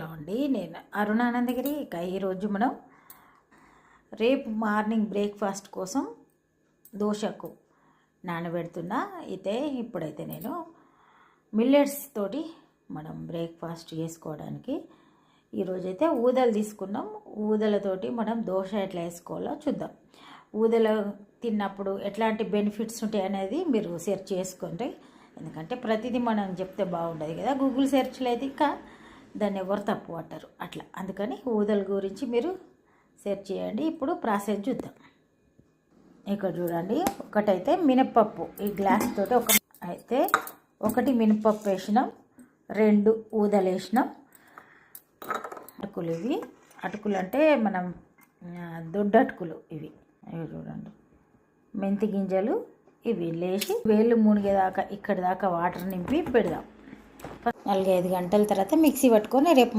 Hello అండి, నేను అరుణానందగిరి. ఇక ఈరోజు మనం రేపు మార్నింగ్ బ్రేక్ఫాస్ట్ కోసం దోశకు నానబెడుతున్నా. ఇప్పుడైతే నేను మిల్లెట్స్ తోటి మనం బ్రేక్ఫాస్ట్ చేసుకోవడానికి ఈరోజైతే ఊదలు తీసుకున్నాం. ఊదలతోటి మనం దోశ ఎట్లా వేసుకోవాలో చూద్దాం. ఊదలు తిన్నప్పుడు ఎట్లాంటి బెనిఫిట్స్ ఉంటాయి అనేది మీరు సెర్చ్ చేసుకోండి. ఎందుకంటే ప్రతిదీ మనం చెప్తే బాగుండదు కదా, గూగుల్ సెర్చ్లో అయితే ఇంకా దాన్ని ఎవరు తప్పు పట్టరు అట్లా. అందుకని ఊదల గురించి మీరు సెర్చ్ చేయండి. ఇప్పుడు ప్రాసెస్ చూద్దాం. ఇక్కడ చూడండి, ఒకటైతే మినప్పప్పు ఈ గ్లాస్ తోటి ఒకటి మినప్పప్పు వేసినాం, 2 ఊదలు వేసినాం. అటుకులు, ఇవి అటుకులు అంటే మనం దొడ్డ అటుకులు ఇవి చూడండి. మెంతి గింజలు ఇవి లేచి వేళ్ళు మునిగేదాకా ఇక్కడి దాకా వాటర్ నింపి పెడదాం. 4-5 గంటల తర్వాత మిక్సీ పట్టుకొని రేపు